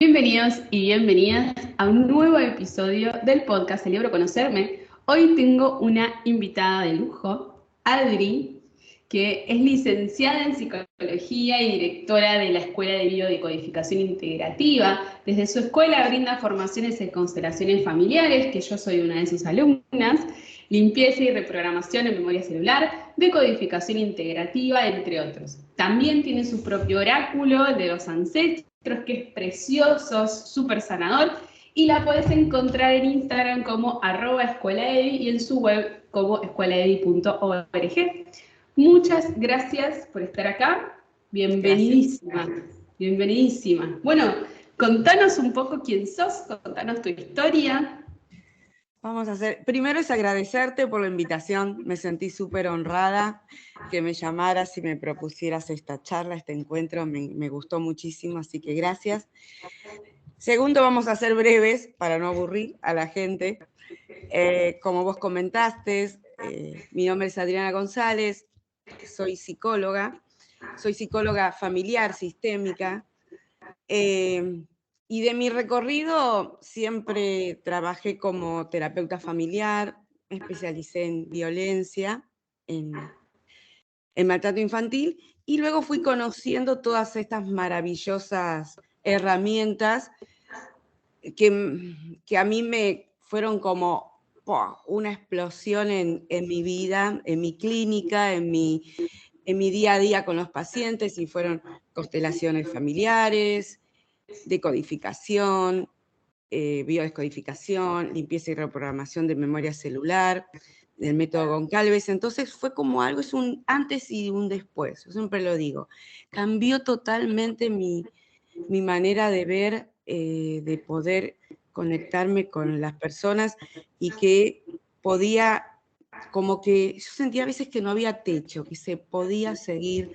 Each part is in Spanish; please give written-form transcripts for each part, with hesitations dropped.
Bienvenidos y bienvenidas a un nuevo episodio del podcast Celebro Conocerme. Hoy tengo una invitada de lujo, Adri, que es licenciada en Psicología y directora de la Escuela de Biodecodificación Integrativa. Desde su escuela brinda formaciones en constelaciones familiares, que yo soy una de sus alumnas, limpieza y reprogramación en memoria celular, decodificación integrativa, entre otros. También tiene su propio oráculo de los ancestros, que es precioso, súper sanador, y la puedes encontrar en Instagram como @escuelaedi y en su web como escuelaedi.org. Muchas gracias por estar acá. Gracias. Bienvenidísima, bienvenidísima. Bueno, contanos un poco quién sos, contanos tu historia. Primero es agradecerte por la invitación, me sentí súper honrada que me llamaras y me propusieras esta charla, este encuentro, me gustó muchísimo, así que gracias. Segundo, vamos a ser breves para no aburrir a la gente. Como vos comentaste, mi nombre es Adriana González, soy psicóloga familiar, sistémica. Y de mi recorrido siempre trabajé como terapeuta familiar, me especialicé en violencia, en maltrato infantil, y luego fui conociendo todas estas maravillosas herramientas que a mí me fueron como una explosión en mi vida, en mi clínica, en mi día a día con los pacientes, y fueron constelaciones familiares, decodificación, biodescodificación, limpieza y reprogramación de memoria celular, del método Goncalves. Entonces fue como algo, es un antes y un después, yo siempre lo digo. Cambió totalmente mi manera de ver, de poder conectarme con las personas, y que podía, como que yo sentía a veces que no había techo, que se podía seguir,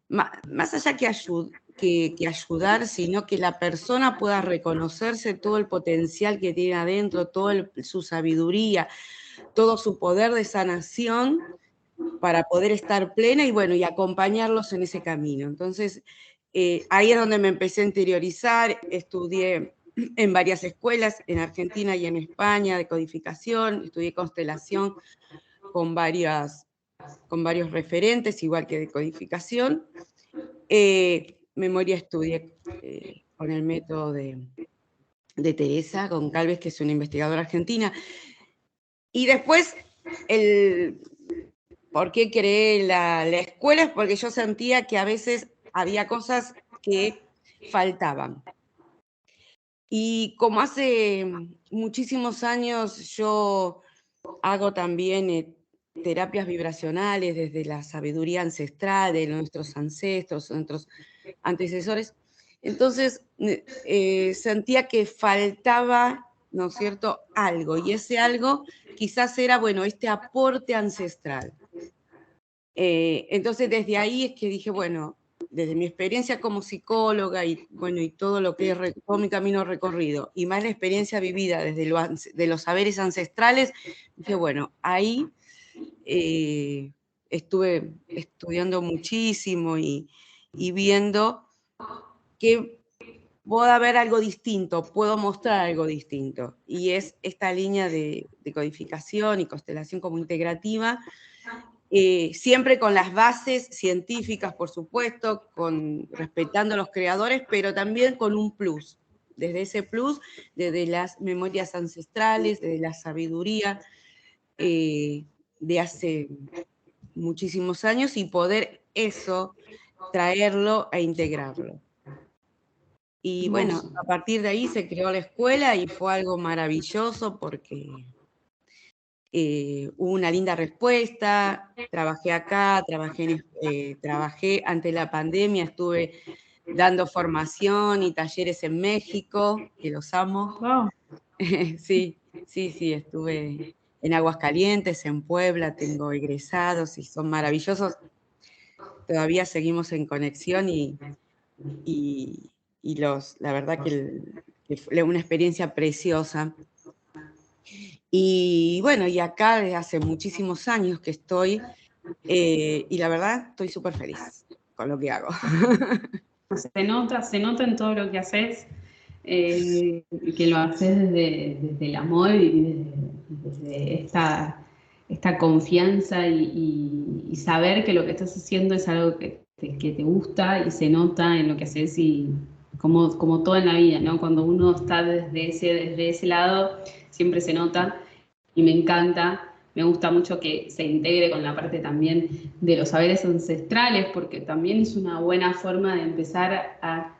más allá que ayudar, sino que la persona pueda reconocerse todo el potencial que tiene adentro, toda su sabiduría, todo su poder de sanación para poder estar plena y bueno, y acompañarlos en ese camino. Entonces, ahí es donde me empecé a interiorizar, estudié en varias escuelas, en Argentina y en España, de codificación, estudié constelación con varios referentes, igual que de codificación. Memoria estudié con el método de Teresa Goncalves, que es una investigadora argentina. Y después, ¿por qué creé la escuela? Es porque yo sentía que a veces había cosas que faltaban. Y como hace muchísimos años yo hago también terapias vibracionales desde la sabiduría ancestral de nuestros ancestros, nuestros antecesores, entonces sentía que faltaba, ¿no es cierto?, algo, y ese algo quizás era, bueno, este aporte ancestral. Entonces desde ahí es que dije, bueno, desde mi experiencia como psicóloga y bueno, y todo lo que es todo mi camino recorrido, y más la experiencia vivida desde de los saberes ancestrales, dije, bueno, ahí estuve estudiando muchísimo y viendo que puedo haber algo distinto, puedo mostrar algo distinto. Y es esta línea de codificación y constelación como integrativa, siempre con las bases científicas, por supuesto, respetando a los creadores, pero también con un plus. Desde ese plus, desde las memorias ancestrales, desde la sabiduría de hace muchísimos años, y poder eso, traerlo e integrarlo. Y bueno, a partir de ahí se creó la escuela y fue algo maravilloso porque hubo una linda respuesta. Trabajé acá, trabajé ante la pandemia, estuve dando formación y talleres en México, que los amo. Wow. Sí, estuve en Aguascalientes, en Puebla, tengo egresados y son maravillosos. Todavía seguimos en conexión y la verdad que fue una experiencia preciosa. Y bueno, y acá desde hace muchísimos años que estoy, y la verdad estoy súper feliz con lo que hago. se nota en todo lo que haces, que lo haces desde el amor y desde esta confianza y saber que lo que estás haciendo es algo que te gusta y se nota en lo que haces y como todo en la vida, ¿no? Cuando uno está desde ese lado, siempre se nota y me encanta. Me gusta mucho que se integre con la parte también de los saberes ancestrales, porque también es una buena forma de empezar a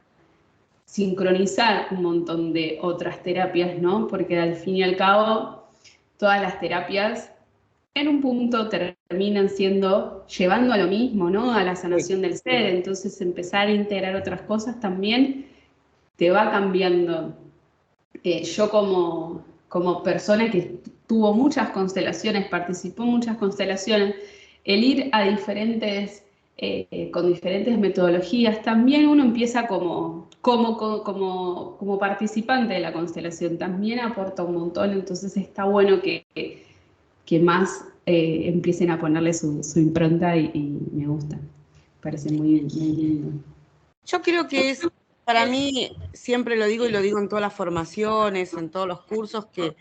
sincronizar un montón de otras terapias, ¿no? Porque al fin y al cabo, todas las terapias en un punto terminan llevando a lo mismo, ¿no? A la sanación del ser. Entonces empezar a integrar otras cosas también te va cambiando. Yo como persona que tuvo muchas constelaciones, participó en muchas constelaciones, el ir a con diferentes metodologías, también uno empieza como participante de la constelación, también aporta un montón, entonces está bueno que más empiecen a ponerle su impronta y me gusta, parece muy lindo. Yo creo que es, para mí, siempre lo digo y lo digo en todas las formaciones, en todos los cursos, que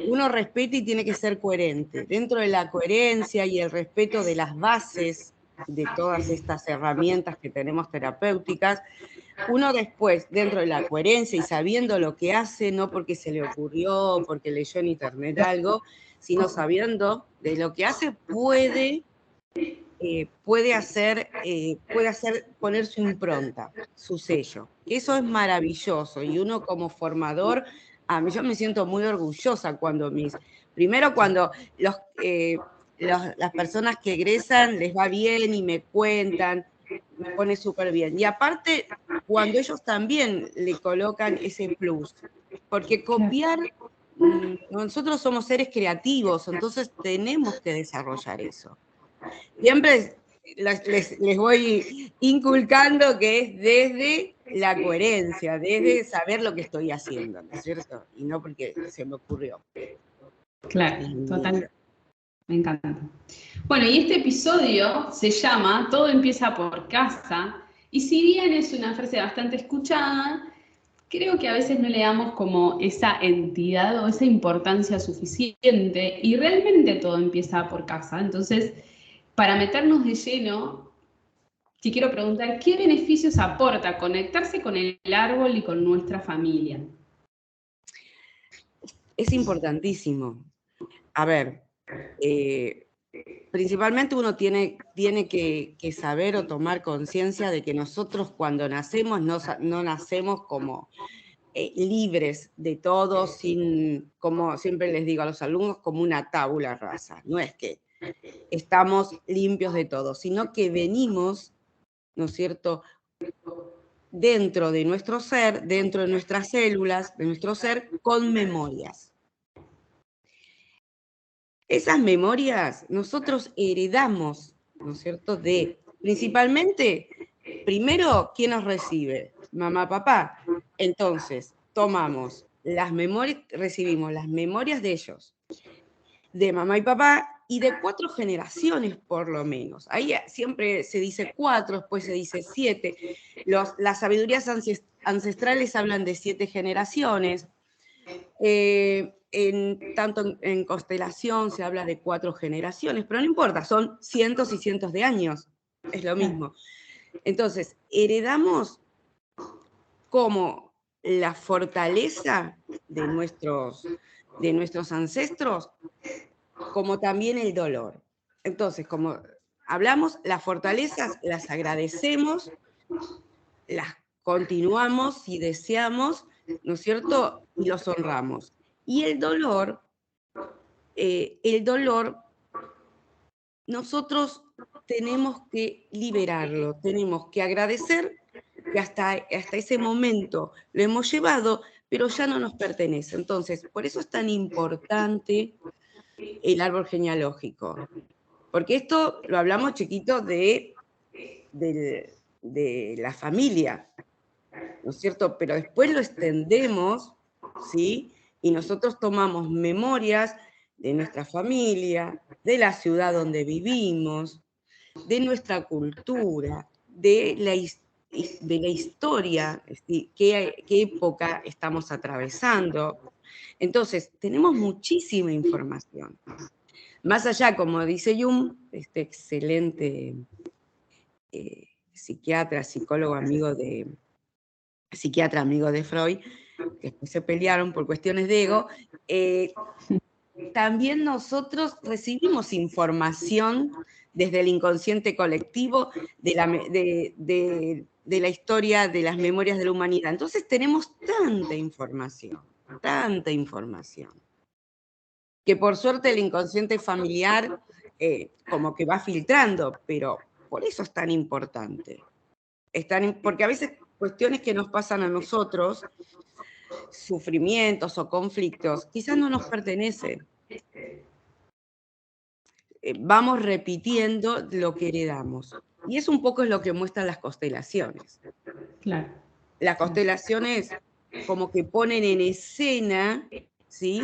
uno respeta y tiene que ser coherente. Dentro de la coherencia y el respeto de las bases de todas estas herramientas que tenemos terapéuticas, uno después, dentro de la coherencia y sabiendo lo que hace, no porque se le ocurrió, porque leyó en internet algo, sino sabiendo de lo que hace, puede hacer, poner su impronta, su sello. Eso es maravilloso y uno como formador, yo me siento muy orgullosa primero cuando las personas que egresan les va bien y me cuentan, me pone súper bien. Y aparte, cuando ellos también le colocan ese plus, porque copiar, nosotros somos seres creativos, entonces tenemos que desarrollar eso. Siempre les voy inculcando que es desde la coherencia, desde saber lo que estoy haciendo, ¿no es cierto? Y no porque se me ocurrió. Claro, totalmente. Me encanta. Bueno, y este episodio se llama Todo empieza por casa, y si bien es una frase bastante escuchada, creo que a veces no le damos como esa entidad o esa importancia suficiente, y realmente todo empieza por casa. Entonces, para meternos de lleno, te quiero preguntar, ¿qué beneficios aporta conectarse con el árbol y con nuestra familia? Es importantísimo. A ver, principalmente uno tiene que saber o tomar conciencia de que nosotros cuando nacemos no nacemos como libres de todo, como siempre les digo a los alumnos, como una tabula rasa. No es que estamos limpios de todo, sino que venimos, ¿no es cierto?, dentro de nuestro ser, dentro de nuestras células, de nuestro ser, con memorias. Esas memorias nosotros heredamos, ¿no es cierto?, principalmente, primero, ¿quién nos recibe? Mamá, papá. Entonces, recibimos las memorias de ellos, de mamá y papá, y de 4 generaciones por lo menos. Ahí siempre se dice 4, después se dice 7. Las sabidurías ancestrales hablan de 7 generaciones. Tanto en constelación se habla de 4 generaciones, pero no importa, son cientos y cientos de años, es lo mismo. Entonces, heredamos como la fortaleza de nuestros ancestros, como también el dolor. Entonces, como hablamos, las fortalezas las agradecemos, las continuamos y deseamos, ¿no es cierto?, y los honramos. Y el dolor, nosotros tenemos que liberarlo, tenemos que agradecer que hasta ese momento lo hemos llevado, pero ya no nos pertenece. Entonces, por eso es tan importante el árbol genealógico, porque esto lo hablamos chiquito de la familia, ¿no es cierto? Pero después lo extendemos, ¿sí? Y nosotros tomamos memorias de nuestra familia, de la ciudad donde vivimos, de nuestra cultura, de de la historia, es decir, qué época estamos atravesando. Entonces, tenemos muchísima información. Más allá, como dice Jung, este excelente psiquiatra, psicólogo amigo de Freud, que después se pelearon por cuestiones de ego, también nosotros recibimos información desde el inconsciente colectivo de la historia, de las memorias de la humanidad. Entonces tenemos tanta información, que por suerte el inconsciente familiar como que va filtrando, pero por eso es tan importante. Porque a veces cuestiones que nos pasan a nosotros, sufrimientos o conflictos, quizás no nos pertenecen. Vamos repitiendo lo que heredamos. Y eso un poco es lo que muestran las constelaciones. Claro. Las constelaciones como que ponen en escena, ¿sí?,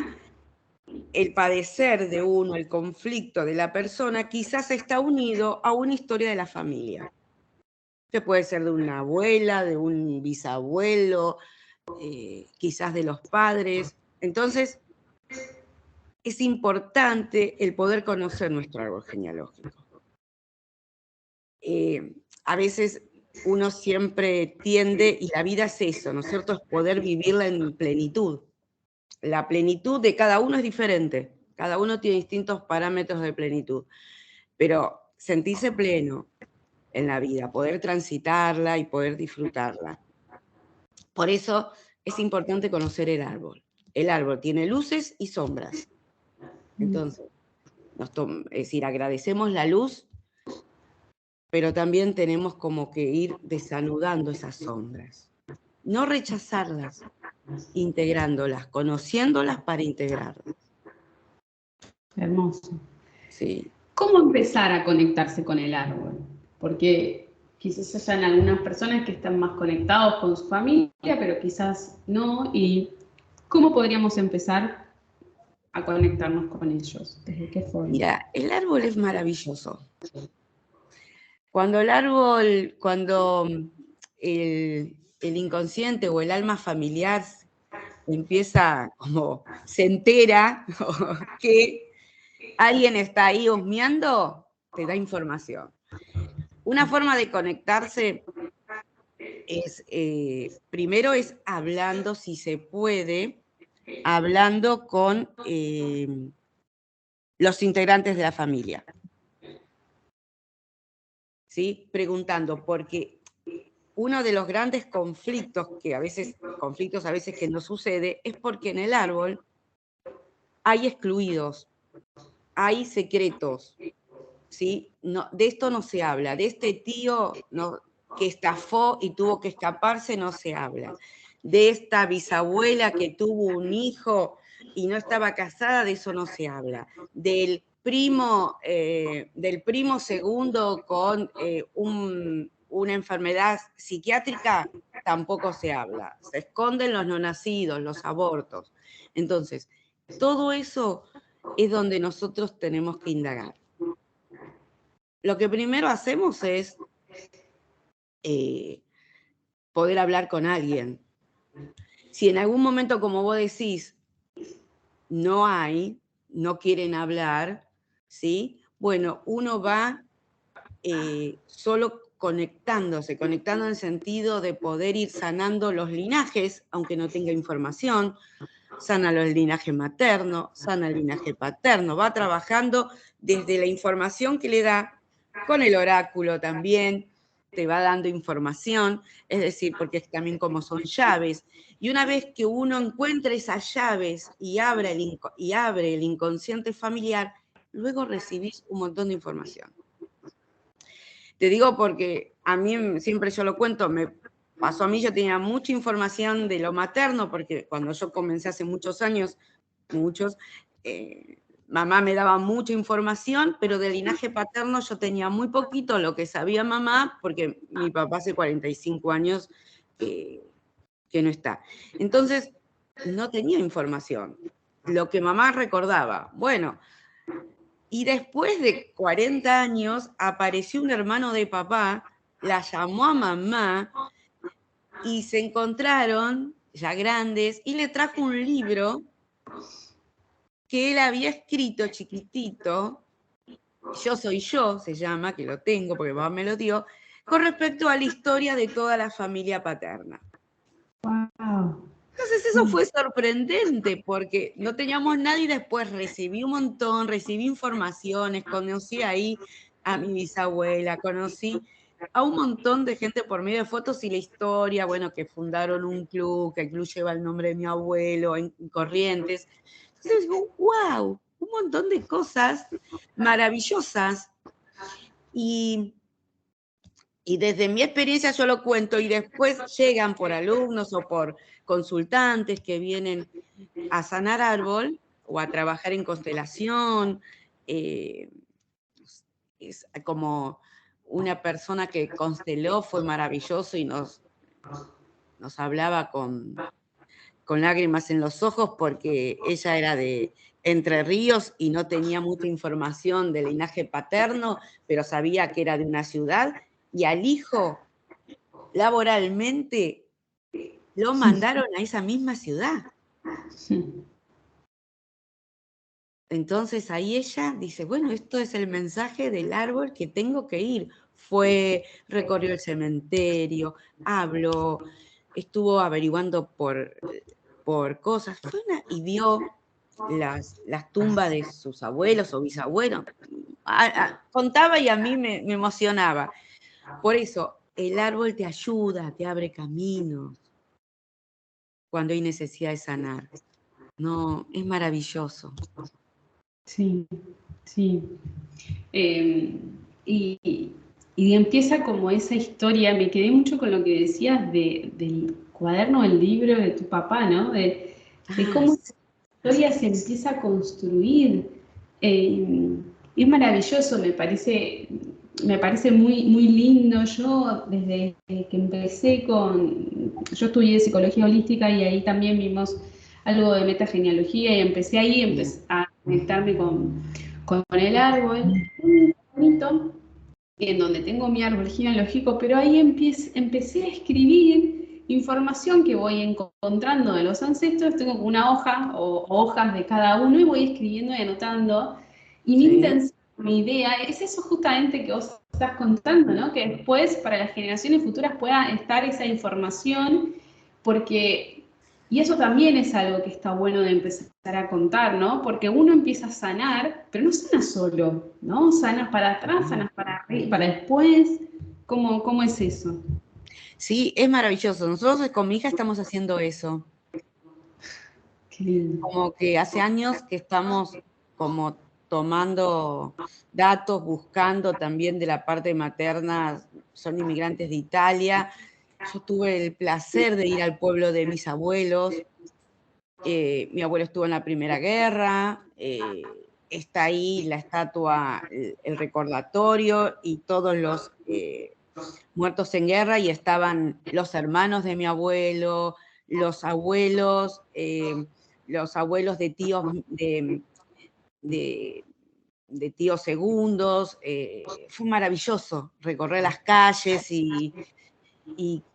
el padecer de uno, el conflicto de la persona, quizás está unido a una historia de la familia. Que puede ser de una abuela, de un bisabuelo, quizás de los padres. Entonces, es importante el poder conocer nuestro árbol genealógico. A veces uno siempre tiende, y la vida es eso, ¿no es cierto?, es poder vivirla en plenitud. La plenitud de cada uno es diferente, cada uno tiene distintos parámetros de plenitud, pero sentirse pleno en la vida, poder transitarla y poder disfrutarla. Por eso es importante conocer el árbol. El árbol tiene luces y sombras. Entonces, es decir, agradecemos la luz, pero también tenemos como que ir desanudando esas sombras. No rechazarlas, integrándolas, conociéndolas para integrarlas. Hermoso. Sí. ¿Cómo empezar a conectarse con el árbol? Porque quizás hayan algunas personas que están más conectados con su familia, pero quizás no. ¿Y cómo podríamos empezar a conectarnos con ellos? ¿Desde qué forma? Mira, el árbol es maravilloso. Cuando el inconsciente o el alma familiar empieza, como se entera que alguien está ahí husmeando, te da información. Una forma de conectarse es, primero es hablando, si se puede, hablando con los integrantes de la familia. ¿Sí? Preguntando, porque uno de los grandes conflictos a veces que no sucede, es porque en el árbol hay excluidos, hay secretos, ¿sí? No, de esto no se habla, de este tío que estafó y tuvo que escaparse no se habla, de esta bisabuela que tuvo un hijo y no estaba casada, de eso no se habla, del primo segundo con una enfermedad psiquiátrica tampoco se habla, se esconden los no nacidos, los abortos. Entonces, todo eso es donde nosotros tenemos que indagar. Lo que primero hacemos es poder hablar con alguien. Si en algún momento, como vos decís, no quieren hablar, ¿sí? Bueno, uno va solo conectando en el sentido de poder ir sanando los linajes, aunque no tenga información, sana el linaje materno, sana el linaje paterno, va trabajando desde la información que le da, con el oráculo también, te va dando información, es decir, porque también como son llaves, y una vez que uno encuentra esas llaves y abre el inconsciente familiar, luego recibís un montón de información. Te digo porque a mí, siempre yo lo cuento, me pasó a mí, yo tenía mucha información de lo materno, porque cuando yo comencé hace muchos años, mamá me daba mucha información, pero del linaje paterno yo tenía muy poquito lo que sabía mamá, porque mi papá hace 45 años que no está. Entonces, no tenía información. Lo que mamá recordaba. Bueno, y después de 40 años apareció un hermano de papá la llamó a mamá y se encontraron ya grandes y le trajo un libro que él había escrito chiquitito, Yo soy yo, se llama, que lo tengo porque mamá me lo dio, con respecto a la historia de toda la familia paterna. Wow. Entonces eso fue sorprendente porque no teníamos nadie y después recibí un montón, recibí informaciones, conocí ahí a mi bisabuela, conocí a un montón de gente por medio de fotos y la historia, bueno, que fundaron un club, que el club lleva el nombre de mi abuelo en Corrientes. Entonces digo, wow, un montón de cosas maravillosas. Y desde mi experiencia yo lo cuento y después llegan por alumnos o por consultantes que vienen a sanar árbol o a trabajar en constelación. Es como una persona que consteló, fue maravilloso y nos hablaba con lágrimas en los ojos porque ella era de Entre Ríos y no tenía mucha información del linaje paterno, pero sabía que era de una ciudad, y al hijo laboralmente lo mandaron a esa misma ciudad. Entonces ahí ella dice, bueno, esto es el mensaje del árbol que tengo que ir. Recorrió el cementerio, habló, estuvo averiguando por cosas, y vio las tumbas de sus abuelos o bisabuelos. Contaba y a mí me emocionaba. Por eso, el árbol te ayuda, te abre caminos cuando hay necesidad de sanar. No, es maravilloso. Sí, sí. Y empieza como esa historia, me quedé mucho con lo que decías del cuaderno, el libro de tu papá, ¿no? De cómo esa historia se empieza a construir. Es maravilloso, me parece muy, muy lindo. Yo desde que empecé yo estudié psicología holística y ahí también vimos algo de metagenealogía y empecé ahí a conectarme con el árbol. Muy bonito, en donde tengo mi árbol genealógico, pero ahí empecé a escribir información que voy encontrando de los ancestros. Tengo como una hoja o hojas de cada uno y voy escribiendo y anotando. Y mi intención, mi idea es eso justamente que vos estás contando, ¿no? Que después para las generaciones futuras pueda estar esa información, porque, y eso también es algo que está bueno de empezar a contar, ¿no? Porque uno empieza a sanar, pero no sana solo, ¿no? Sanas para atrás, sanas para arriba, para después. ¿Cómo es eso? Sí, es maravilloso. Nosotros con mi hija estamos haciendo eso. Qué lindo. Como que hace años que estamos como tomando datos, buscando también de la parte materna, son inmigrantes de Italia. Yo tuve el placer de ir al pueblo de mis abuelos. Mi abuelo estuvo en la Primera Guerra, está ahí la estatua, el recordatorio y todos los muertos en guerra, y estaban los hermanos de mi abuelo, los abuelos de tíos, de tíos segundos. Fue maravilloso recorrer las calles y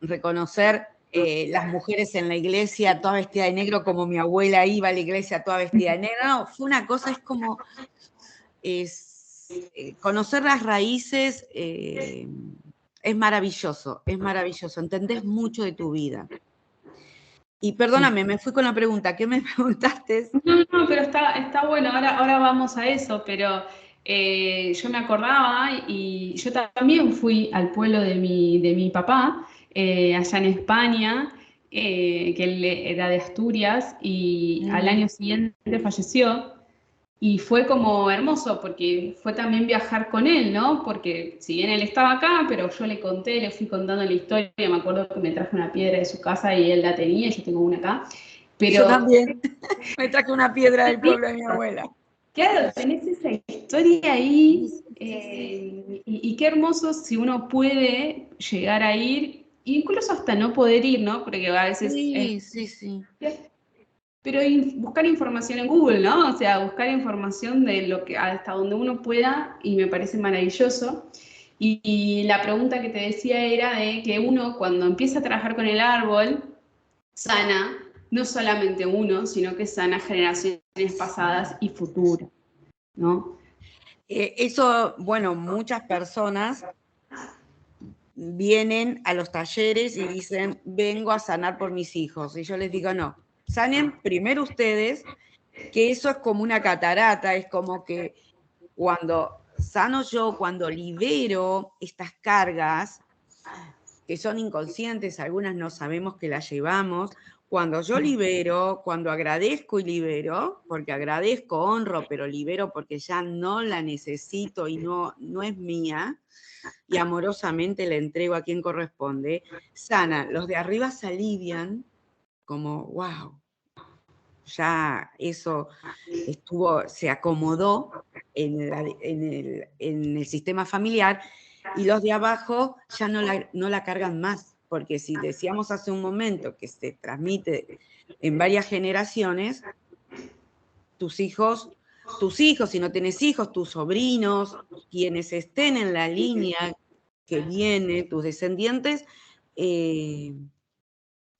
reconocer las mujeres en la iglesia toda vestida de negro, como mi abuela iba a la iglesia toda vestida de negro. No, fue una cosa, es como conocer las raíces. Es maravilloso, entendés mucho de tu vida. Y perdóname, me fui con la pregunta, ¿qué me preguntaste? No, pero está bueno, ahora vamos a eso, pero yo me acordaba y yo también fui al pueblo de mi papá, allá en España, que él era de Asturias y al año siguiente falleció. Y fue como hermoso porque fue también viajar con él, ¿no? Porque si bien él estaba acá, pero yo le conté, le fui contando la historia, me acuerdo que me trajo una piedra de su casa y él la tenía, yo tengo una acá. Pero yo también me traje una piedra del pueblo de mi abuela. claro, tenés esa historia ahí, y qué hermoso si uno puede llegar a ir, incluso hasta no poder ir, ¿no? Porque a veces Sí. pero buscar información en Google, ¿no? O sea, buscar información de lo que hasta donde uno pueda y me parece maravilloso. Y la pregunta que te decía era de que uno cuando empieza a trabajar con el árbol, sana no solamente uno, sino que sana generaciones pasadas y futuras, ¿no? Eso, bueno, muchas personas vienen a los talleres y dicen, vengo a sanar por mis hijos. Y yo les digo, no, sanen primero ustedes, que eso es como una catarata, es como que cuando sano yo, cuando libero estas cargas, que son inconscientes, algunas no sabemos que las llevamos, cuando yo libero, cuando agradezco y libero, porque agradezco, honro, pero libero porque ya no la necesito y no es mía, y amorosamente la entrego a quien corresponde, sana. Los de arriba se alivian como, wow, ya eso se acomodó en el sistema familiar, y los de abajo ya no la cargan más, porque si decíamos hace un momento que se transmite en varias generaciones, tus hijos, si no tienes hijos, tus sobrinos, quienes estén en la línea que viene, tus descendientes,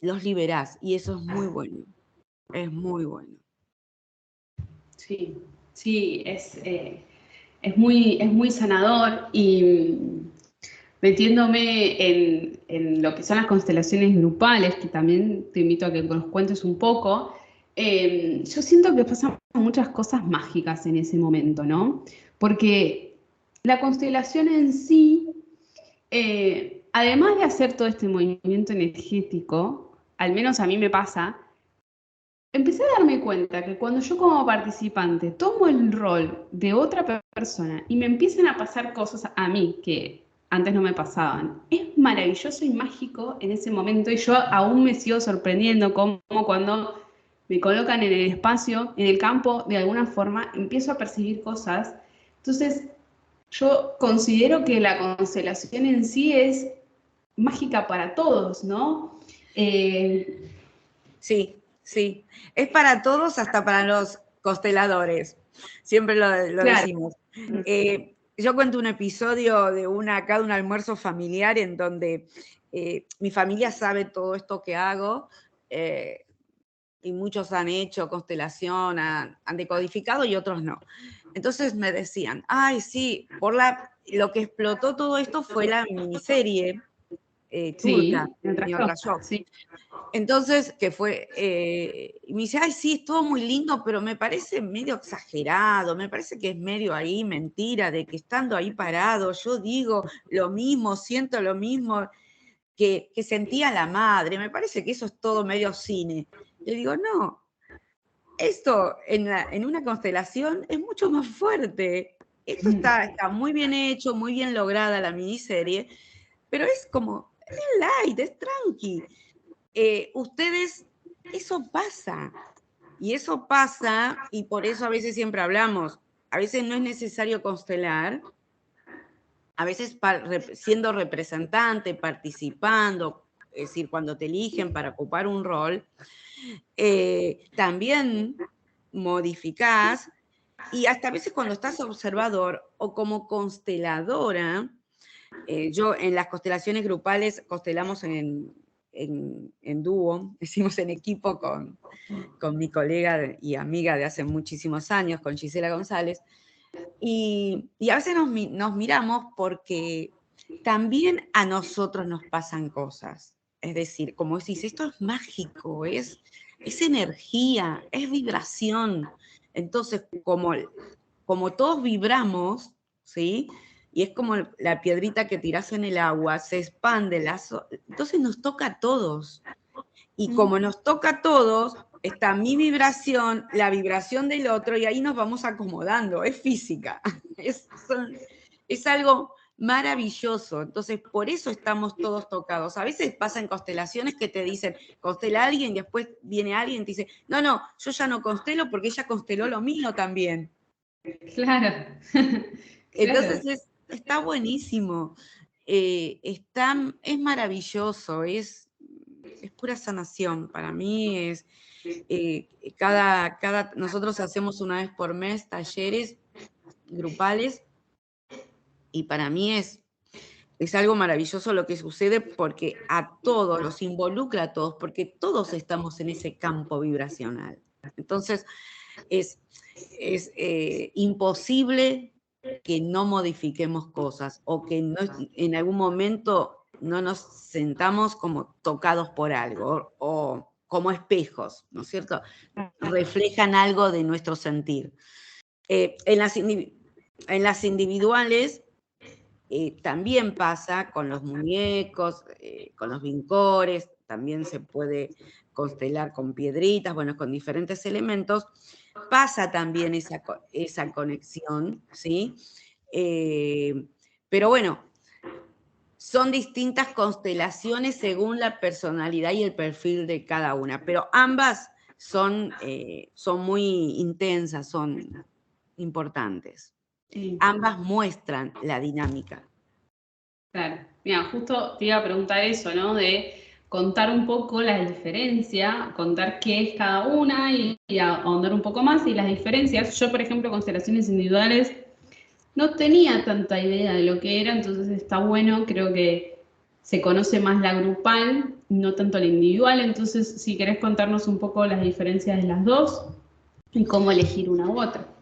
los liberás, y eso es muy bueno, es muy bueno. Sí, sí, es muy sanador y metiéndome en lo que son las constelaciones grupales, que también te invito a que nos cuentes un poco, yo siento que pasan muchas cosas mágicas en ese momento, ¿no? Porque la constelación en sí, además de hacer todo este movimiento energético, al menos a mí me pasa, empecé a darme cuenta que cuando yo como participante tomo el rol de otra persona y me empiezan a pasar cosas a mí que antes no me pasaban, es maravilloso y mágico en ese momento y yo aún me sigo sorprendiendo como cuando me colocan en el espacio, en el campo, de alguna forma empiezo a percibir cosas. Entonces, yo considero que la constelación en sí es mágica para todos, ¿no? Eh, Sí, sí. Es para todos, hasta para los consteladores. Siempre lo claro. decimos. Yo cuento un episodio de un almuerzo familiar en donde mi familia sabe todo esto que hago, y muchos han hecho constelación, han decodificado y otros no. Entonces me decían, ay, sí, lo que explotó todo esto fue la miniserie turca, Sí, me Señor trajo. Rayok. Sí. Entonces, que fue, y me dice, ay, sí, es todo muy lindo, pero me parece medio exagerado, me parece que es medio ahí mentira, de que estando ahí parado, yo digo lo mismo, siento lo mismo que sentía la madre, me parece que eso es todo medio cine. Le digo, no, esto en una constelación es mucho más fuerte. Esto está muy bien hecho, muy bien lograda la miniserie, pero es como, es light, es tranqui. Ustedes, eso pasa, y por eso a veces siempre hablamos, a veces no es necesario constelar, a veces siendo representante, participando, es decir, cuando te eligen para ocupar un rol, también modificás, y hasta a veces cuando estás observador o como consteladora, yo en las constelaciones grupales constelamos en dúo, decimos en equipo con mi colega y amiga de hace muchísimos años, con Gisela González, y a veces nos miramos porque también a nosotros nos pasan cosas. Es decir, como decís, esto es mágico, es energía, es vibración. Entonces, como todos vibramos, ¿sí? Y es como la piedrita que tirás en el agua, se expande, entonces nos toca a todos. Y como nos toca a todos, está mi vibración, la vibración del otro, y ahí nos vamos acomodando, es física, es algo maravilloso. Entonces, por eso estamos todos tocados. A veces pasan constelaciones que te dicen, constela a alguien, y después viene alguien y te dice, no, yo ya no constelo porque ella consteló lo mío también. Claro. Entonces está buenísimo, es maravilloso, es pura sanación. Para mí es, nosotros hacemos una vez por mes talleres grupales, y para mí es Es algo maravilloso lo que sucede porque a todos, los involucra a todos, porque todos estamos en ese campo vibracional. Entonces, es imposible que no modifiquemos cosas o que no, en algún momento no nos sentamos como tocados por algo o como espejos, ¿no es cierto? Reflejan algo de nuestro sentir. En las individuales también pasa con los muñecos, con los vincores, también se puede constelar con piedritas, bueno, con diferentes elementos. Pasa también esa conexión, ¿sí? Pero bueno, son distintas constelaciones según la personalidad y el perfil de cada una, pero ambas son muy intensas, son importantes. Sí. Ambas muestran la dinámica. Claro. Mira, justo te iba a preguntar eso, ¿no? De contar un poco la diferencia, contar qué es cada una y ahondar un poco más y las diferencias. Yo, por ejemplo, constelaciones individuales no tenía tanta idea de lo que era, entonces está bueno, creo que se conoce más la grupal, no tanto la individual, entonces si querés contarnos un poco las diferencias de las dos y cómo elegir una u otra.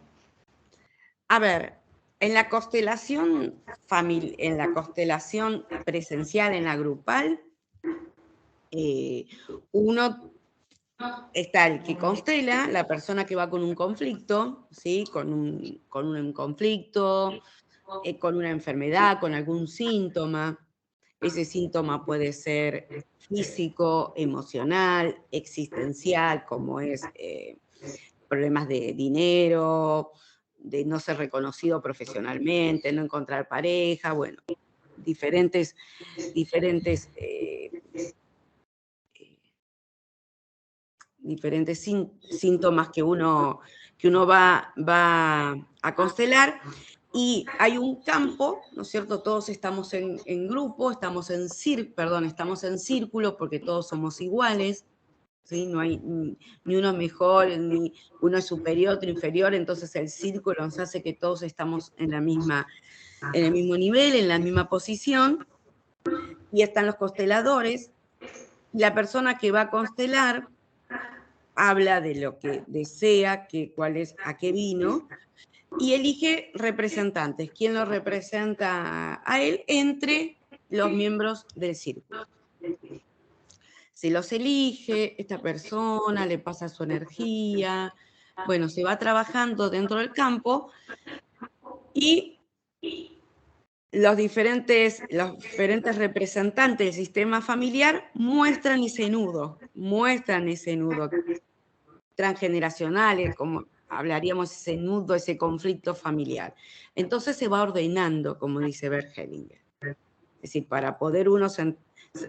A ver, en la constelación presencial, en la grupal, uno está el que constela, la persona que va con un conflicto, ¿sí? Con un conflicto, con una enfermedad, con algún síntoma. Ese síntoma puede ser físico, emocional, existencial, como es problemas de dinero, de no ser reconocido profesionalmente, no encontrar pareja, bueno, diferentes síntomas que uno va a constelar, y hay un campo, ¿no es cierto? Todos estamos en grupo, estamos en círculo porque todos somos iguales, ¿sí? No hay ni uno mejor, ni uno es superior, otro inferior, entonces el círculo nos hace que todos estamos en el mismo nivel, en la misma posición, y están los consteladores. La persona que va a constelar habla de lo que desea, a qué vino, y elige representantes. ¿Quién lo representa a él entre los miembros del círculo? Se los elige, esta persona le pasa su energía, bueno, se va trabajando dentro del campo y los diferentes representantes del sistema familiar muestran ese nudo transgeneracional, como hablaríamos, ese nudo, ese conflicto familiar. Entonces se va ordenando, como dice Bert Hellinger. Es decir, para poder uno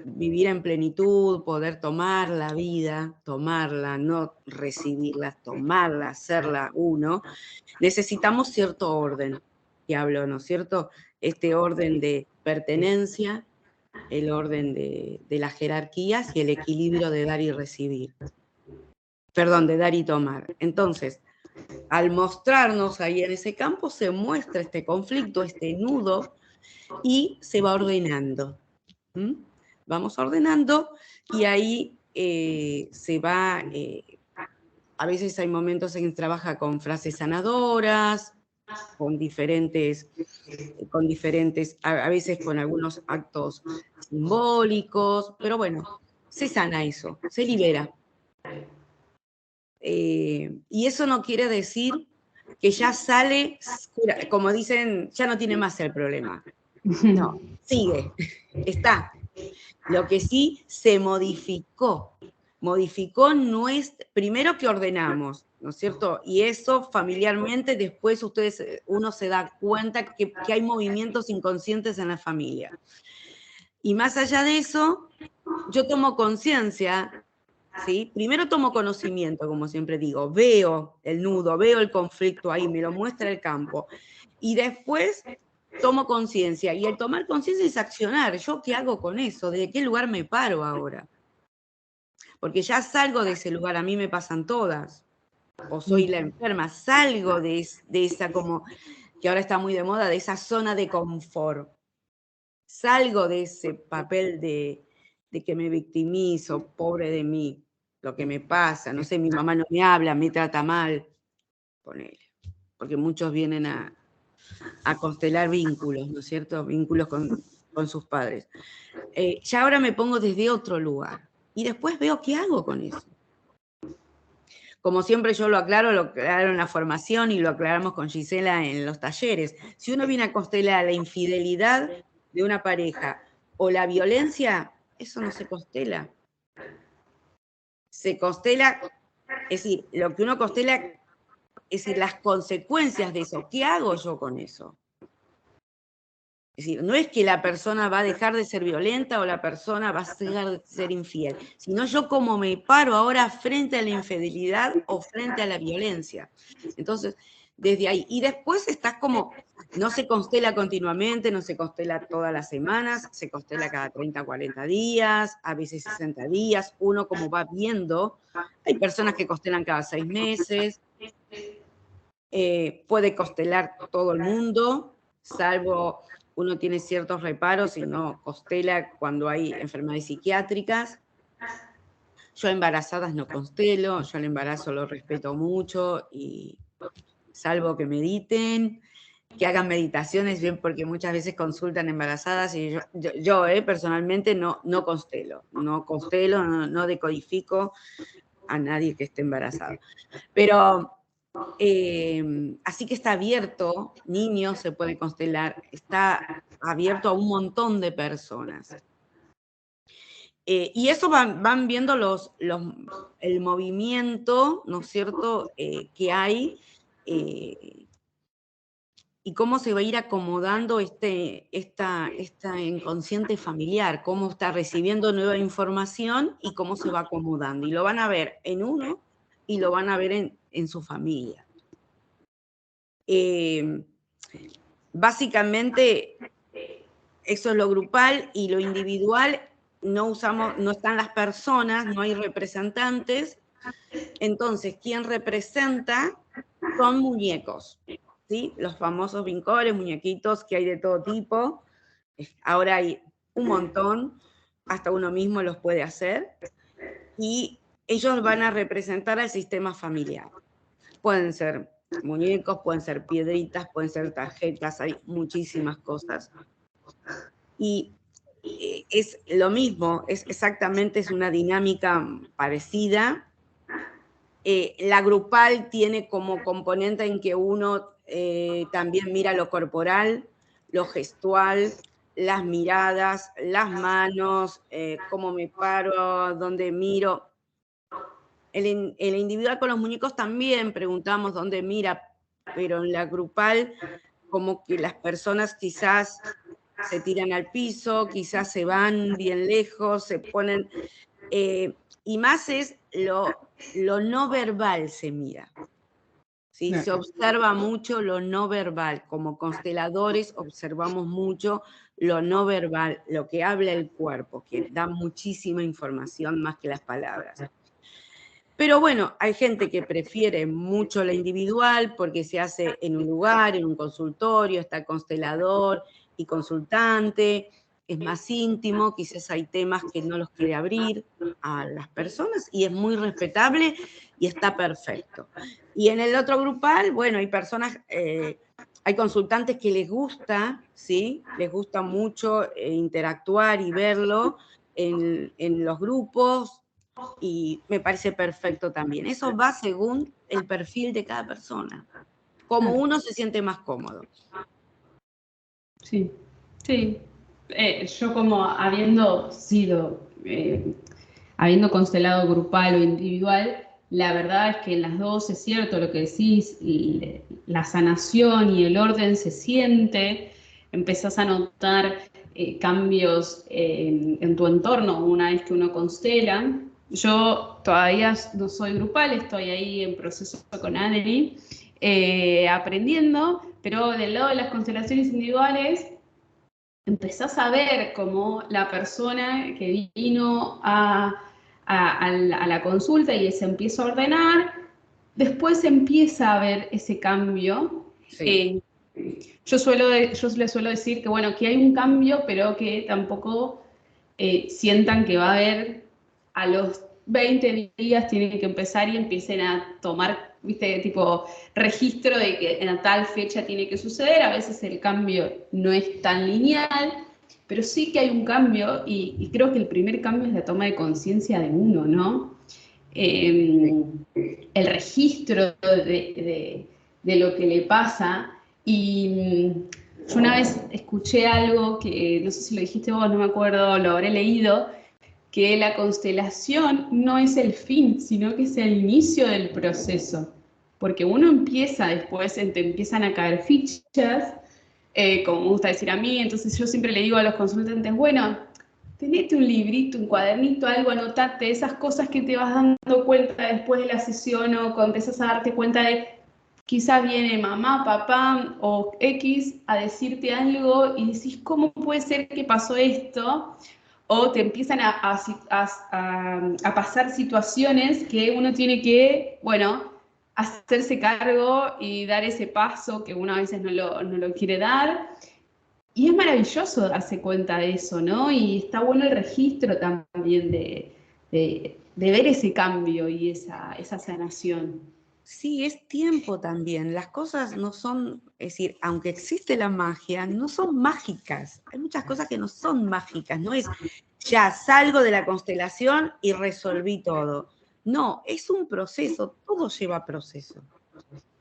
vivir en plenitud, poder tomar la vida, tomarla, no recibirla, tomarla, hacerla uno, necesitamos cierto orden, que hablo, ¿no es cierto? Este orden de pertenencia, el orden de las jerarquías y el equilibrio de dar y recibir. Perdón, de dar y tomar. Entonces, al mostrarnos ahí en ese campo, se muestra este conflicto, este nudo, y se va ordenando. Vamos ordenando y ahí se va, a veces hay momentos en que trabaja con frases sanadoras, con diferentes, a veces con algunos actos simbólicos, pero bueno, se sana eso, se libera. Y eso no quiere decir que ya sale, como dicen, ya no tiene más el problema. No, sigue, está. Lo que sí se modificó primero que ordenamos, ¿no es cierto? Y eso familiarmente después uno se da cuenta que hay movimientos inconscientes en la familia. Y más allá de eso, yo tomo conciencia, ¿sí? Primero tomo conocimiento, como siempre digo, veo el nudo, veo el conflicto ahí, me lo muestra el campo. Y después tomo conciencia, y el tomar conciencia es accionar. ¿Yo qué hago con eso? ¿De qué lugar me paro ahora? Porque ya salgo de ese lugar, a mí me pasan todas. O soy la enferma, salgo de esa, como que ahora está muy de moda, de esa zona de confort. salgo de ese papel de que me victimizo, pobre de mí, lo que me pasa, no sé, mi mamá no me habla, me trata mal, ponele, porque muchos vienen a constelar vínculos, ¿no es cierto? Vínculos con sus padres. Ya ahora me pongo desde otro lugar y después veo qué hago con eso. Como siempre yo lo aclaro en la formación y lo aclaramos con Gisela en los talleres. Si uno viene a constelar la infidelidad de una pareja o la violencia, eso no se constela. Se constela, es decir, lo que uno constela, es decir, las consecuencias de eso. ¿Qué hago yo con eso? Es decir, no es que la persona va a dejar de ser violenta o la persona va a dejar de ser infiel, sino yo cómo me paro ahora frente a la infidelidad o frente a la violencia. Entonces, desde ahí. Y después estás como, no se constela continuamente, no se constela todas las semanas, se constela cada 30, 40 días, a veces 60 días, uno como va viendo. Hay personas que constelan cada 6 meses, puede constelar todo el mundo, salvo uno tiene ciertos reparos y no constela cuando hay enfermedades psiquiátricas. Yo embarazadas no constelo, yo el embarazo lo respeto mucho y salvo que mediten, que hagan meditaciones, bien, porque muchas veces consultan embarazadas y yo personalmente no constelo, no decodifico a nadie que esté embarazado. Pero así que está abierto, niños se puede constelar, está abierto a un montón de personas. Y eso van viendo el movimiento, ¿no es cierto?, que hay y cómo se va a ir acomodando esta inconsciente familiar, cómo está recibiendo nueva información y cómo se va acomodando. Y lo van a ver en uno y lo van a ver en su familia. Básicamente, eso es lo grupal y lo individual, no están las personas, no hay representantes. Entonces, quien representa son muñecos, ¿sí? Los famosos vincores, muñequitos que hay de todo tipo. Ahora hay un montón, hasta uno mismo los puede hacer. Y ellos van a representar al sistema familiar. Pueden ser muñecos, pueden ser piedritas, pueden ser tarjetas, hay muchísimas cosas. Y es lo mismo, es una dinámica parecida. La grupal tiene como componente en que uno también mira lo corporal, lo gestual, las miradas, las manos, cómo me paro, dónde miro. El individual con los muñecos también preguntamos dónde mira, pero en la grupal como que las personas quizás se tiran al piso, quizás se van bien lejos, se ponen... y más es lo no verbal se mira. ¿Sí? Se observa mucho lo no verbal. Como consteladores observamos mucho lo no verbal, lo que habla el cuerpo, que da muchísima información más que las palabras. Pero bueno, hay gente que prefiere mucho la individual porque se hace en un lugar, en un consultorio, está el constelador y consultante, es más íntimo, quizás hay temas que no los quiere abrir a las personas y es muy respetable y está perfecto. Y en el otro grupal, bueno, hay personas, hay consultantes que les gusta, ¿sí? Les gusta mucho interactuar y verlo en los grupos, y me parece perfecto también. Eso va según el perfil de cada persona, como uno se siente más cómodo. Sí, sí. Yo como habiendo constelado grupal o individual, la verdad es que en las dos es cierto lo que decís, la sanación y el orden se siente, empezás a notar cambios en tu entorno una vez que uno constela. Yo todavía no soy grupal, estoy ahí en proceso con Adri, aprendiendo, pero del lado de las constelaciones individuales, empezás a ver cómo la persona que vino a la consulta y se empieza a ordenar, después empieza a ver ese cambio. Sí. Yo les suelo decir que, bueno, que hay un cambio, pero que tampoco sientan que va a haber a los 20 días tienen que empezar y empiecen a tomar, viste, tipo registro de que en tal fecha tiene que suceder. A veces el cambio no es tan lineal, pero sí que hay un cambio y creo que el primer cambio es la toma de conciencia de uno, ¿no? Sí. El registro de lo que le pasa. Y yo una vez escuché algo que no sé si lo dijiste vos, no me acuerdo, lo habré leído, que la constelación no es el fin, sino que es el inicio del proceso. Porque uno empieza después, te empiezan a caer fichas, como me gusta decir a mí, entonces yo siempre le digo a los consultantes, bueno, tenete un librito, un cuadernito, algo, anotate esas cosas que te vas dando cuenta después de la sesión o cuando empiezas a darte cuenta de quizás viene mamá, papá o X a decirte algo y decís, ¿cómo puede ser que pasó esto? O te empiezan a pasar situaciones que uno tiene que, bueno, hacerse cargo y dar ese paso que uno a veces no lo quiere dar. Y es maravilloso darse cuenta de eso, ¿no? Y está bueno el registro también de ver ese cambio y esa sanación. Sí, es tiempo también. Las cosas no son, es decir, aunque existe la magia, no son mágicas. Hay muchas cosas que no son mágicas. No es ya salgo de la constelación y resolví todo. No, es un proceso. Todo lleva proceso.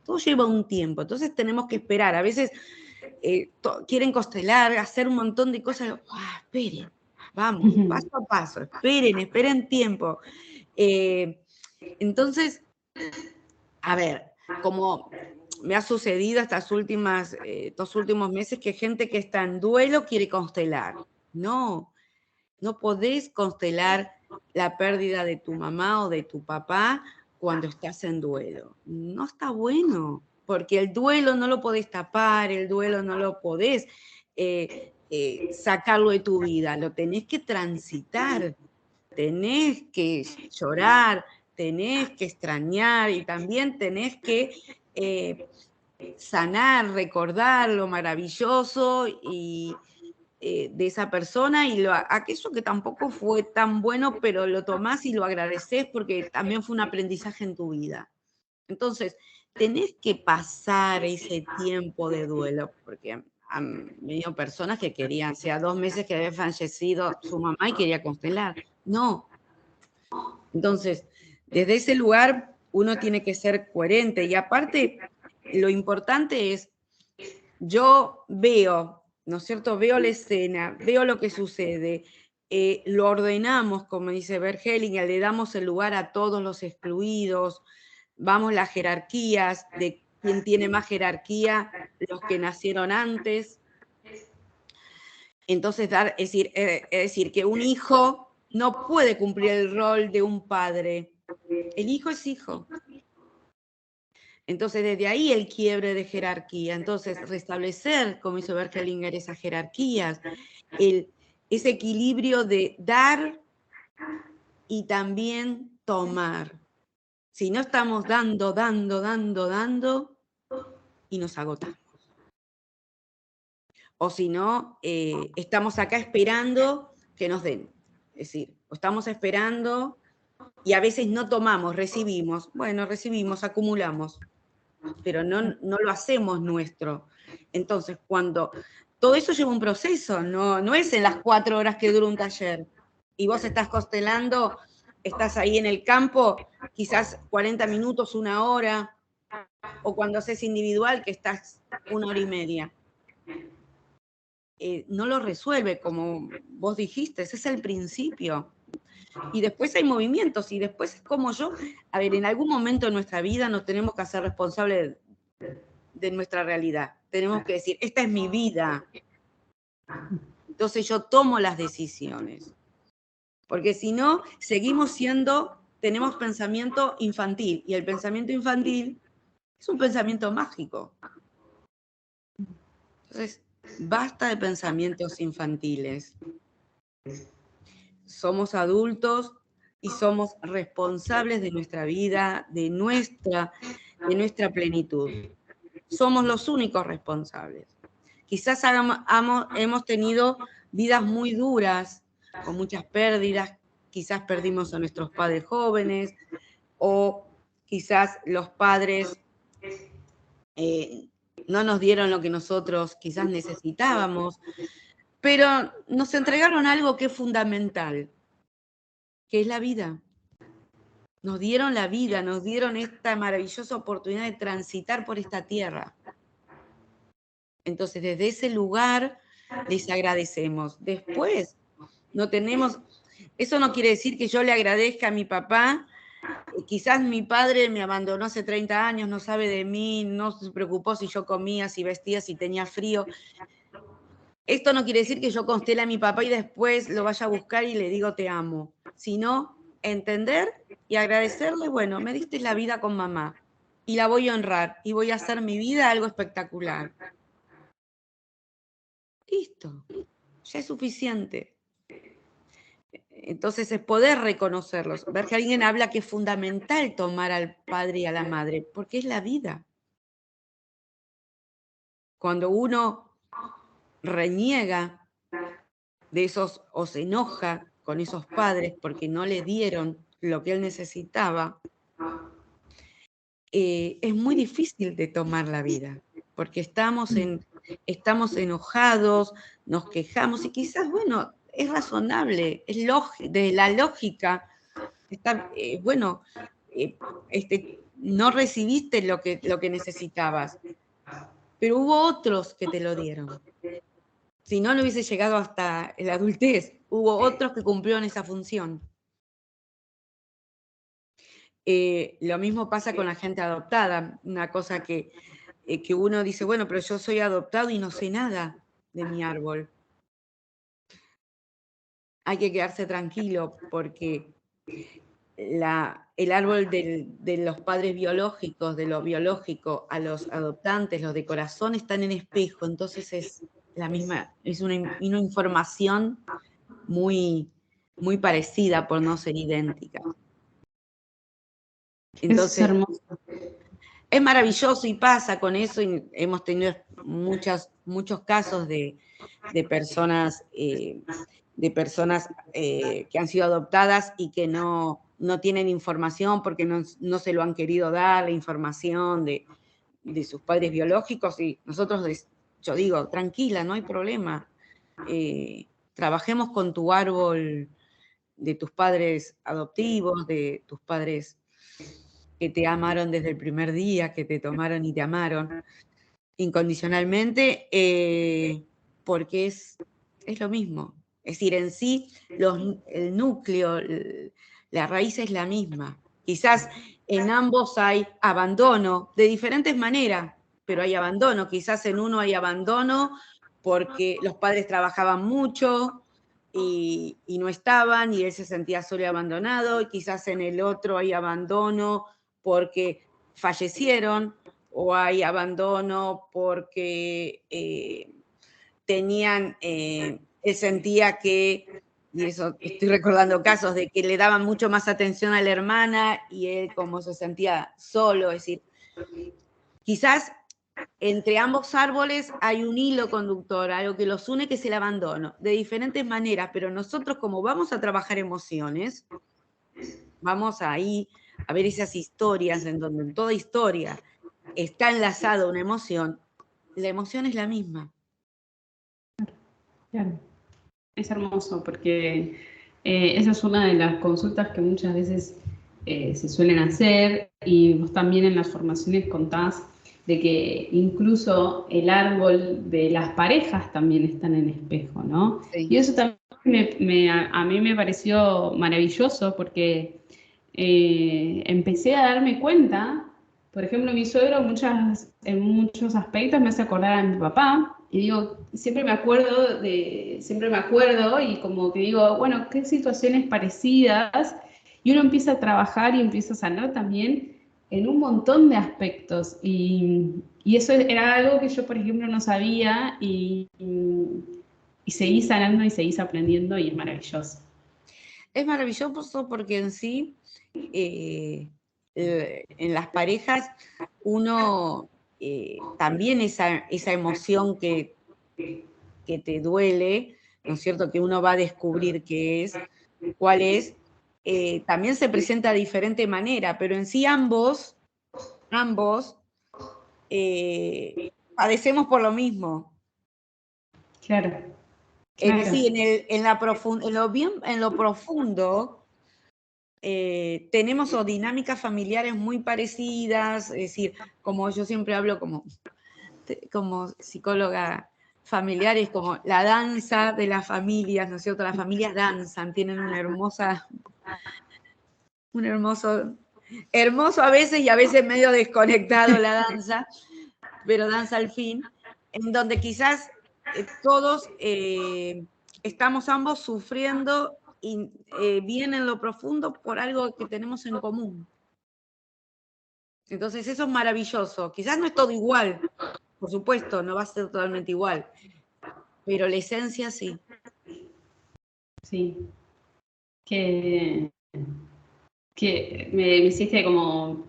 Todo lleva un tiempo. Entonces tenemos que esperar. A veces quieren constelar, hacer un montón de cosas. Esperen, vamos, paso a paso. Esperen tiempo. Entonces, a ver, como me ha sucedido estos últimos meses que gente que está en duelo quiere constelar. No, no podés constelar la pérdida de tu mamá o de tu papá cuando estás en duelo. No está bueno, porque el duelo no lo podés tapar, el duelo no lo podés sacarlo de tu vida, lo tenés que transitar, tenés que llorar, tenés que extrañar y también tenés que sanar, recordar lo maravilloso y de esa persona y aquello que tampoco fue tan bueno, pero lo tomás y lo agradeces porque también fue un aprendizaje en tu vida. Entonces, tenés que pasar ese tiempo de duelo, porque han venido personas que querían, sea 2 meses que había fallecido su mamá y quería constelar. No. Entonces, desde ese lugar uno tiene que ser coherente y aparte, lo importante es, yo veo, ¿no es cierto? Veo la escena, veo lo que sucede, lo ordenamos, como dice Bert Hellinger, le damos el lugar a todos los excluidos, vamos las jerarquías, de quién tiene más jerarquía, los que nacieron antes. Entonces, es decir, que un hijo no puede cumplir el rol de un padre. El hijo es hijo. Entonces, desde ahí el quiebre de jerarquía. Entonces, restablecer, como hizo Bert Hellinger, esas jerarquías, ese equilibrio de dar y también tomar. Si no estamos dando y nos agotamos. O si no, estamos acá esperando que nos den. Es decir, estamos esperando y a veces no tomamos, recibimos. Bueno, recibimos, acumulamos, pero no lo hacemos nuestro. Entonces, cuando todo eso lleva un proceso, no es en las 4 horas que dura un taller y vos estás constelando, estás ahí en el campo, quizás 40 minutos, 1 hora, o cuando haces individual que estás 1 hora y media. No lo resuelve, como vos dijiste, ese es el principio. Y después hay movimientos, y después es como a ver, en algún momento de nuestra vida nos tenemos que hacer responsables de nuestra realidad. Tenemos que decir, esta es mi vida. Entonces yo tomo las decisiones. Porque si no, tenemos pensamiento infantil, y el pensamiento infantil es un pensamiento mágico. Entonces, basta de pensamientos infantiles. Somos adultos y somos responsables de nuestra vida, de nuestra plenitud. somos los únicos responsables. Quizás hemos tenido vidas muy duras, con muchas pérdidas, quizás perdimos a nuestros padres jóvenes, o quizás los padres no nos dieron lo que nosotros quizás necesitábamos, pero nos entregaron algo que es fundamental, que es la vida. Nos dieron la vida, nos dieron esta maravillosa oportunidad de transitar por esta tierra. Entonces, desde ese lugar les agradecemos. Después, no tenemos, eso no quiere decir que yo le agradezca a mi papá. Quizás mi padre me abandonó hace 30 años, no sabe de mí, no se preocupó si yo comía, si vestía, si tenía frío. Esto no quiere decir que yo constele a mi papá y después lo vaya a buscar y le digo te amo, sino entender y agradecerle, bueno, me diste la vida con mamá y la voy a honrar y voy a hacer mi vida algo espectacular. Listo, ya es suficiente. Entonces es poder reconocerlos, ver que alguien habla que es fundamental tomar al padre y a la madre, porque es la vida. Cuando uno reniega de esos o se enoja con esos padres porque no le dieron lo que él necesitaba, es muy difícil de tomar la vida, porque estamos enojados, nos quejamos y quizás, bueno, es razonable, es de la lógica, está, bueno, no recibiste lo que necesitabas, pero hubo otros que te lo dieron. Si no, no hubiese llegado hasta la adultez, hubo otros que cumplieron esa función. Lo mismo pasa con la gente adoptada, una cosa que uno dice, bueno, pero yo soy adoptado y no sé nada de mi árbol. Hay que quedarse tranquilo porque el árbol de los padres biológicos, de lo biológico a los adoptantes, los de corazón, están en espejo, entonces es la misma, es una información muy, muy parecida por no ser idéntica. Entonces, es hermoso. Es maravilloso y pasa con eso, y hemos tenido muchos casos de personas, que han sido adoptadas y que no tienen información porque no se lo han querido dar, la información de sus padres biológicos, y nosotros, yo digo, tranquila, no hay problema, trabajemos con tu árbol de tus padres adoptivos, de tus padres que te amaron desde el primer día, que te tomaron y te amaron incondicionalmente, porque es lo mismo. Es decir, en sí, el núcleo, la raíz es la misma. Quizás en ambos hay abandono, de diferentes maneras, pero hay abandono. Quizás en uno hay abandono porque los padres trabajaban mucho y no estaban, y él se sentía solo y abandonado, y quizás en el otro hay abandono porque fallecieron, o hay abandono porque él sentía que, y eso estoy recordando casos de que le daban mucho más atención a la hermana y él como se sentía solo, es decir, quizás entre ambos árboles hay un hilo conductor, algo que los une, que es el abandono, de diferentes maneras, pero nosotros como vamos a trabajar emociones, vamos ahí a ver esas historias en donde en toda historia está enlazada una emoción, la emoción es la misma. Claro. Es hermoso porque esa es una de las consultas que muchas veces se suelen hacer, y vos también en las formaciones contás de que incluso el árbol de las parejas también están en espejo, ¿no? Sí. Y eso también a mí me pareció maravilloso porque empecé a darme cuenta, por ejemplo, mi suegro en muchos aspectos me hace acordar a mi papá, y digo, siempre me acuerdo y como que digo, bueno, qué situaciones parecidas, y uno empieza a trabajar y empieza a sanar también en un montón de aspectos, y eso era algo que yo, por ejemplo, no sabía, y seguí sanando y seguís aprendiendo, y es maravilloso. Es maravilloso porque en sí, en las parejas, uno también esa emoción que te duele, ¿no es cierto?, que uno va a descubrir qué es, cuál es, también se presenta de diferente manera, pero en sí ambos padecemos por lo mismo. Claro. Es Claro. decir, en lo profundo tenemos dinámicas familiares muy parecidas, es decir, como yo siempre hablo como psicóloga familiar, es como la danza de las familias, ¿no es cierto? Las familias danzan, tienen un hermoso a veces y a veces medio desconectado la danza, pero danza al fin, en donde quizás todos estamos ambos sufriendo bien en lo profundo por algo que tenemos en común. Entonces eso es maravilloso. Quizás no es todo igual, por supuesto, no va a ser totalmente igual, pero la esencia sí. Sí. Que me hiciste como